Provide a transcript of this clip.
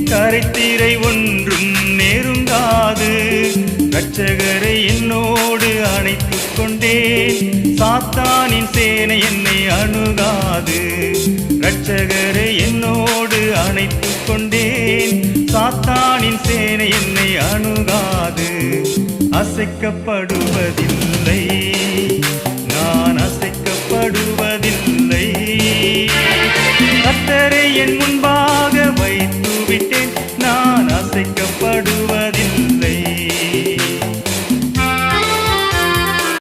கரைத்திரை ஒன்றும் நெருங்காது. இரட்சகரை என்னோடு அணைத்துக் கொண்டேன், சாத்தானின் சேனை என்னை அணுகாது. இரட்சகரை என்னோடு அணைத்துக் கொண்டேன், சாத்தானின் சேனை என்னை அணுகாது. அசைக்கப்படுவதில்லை,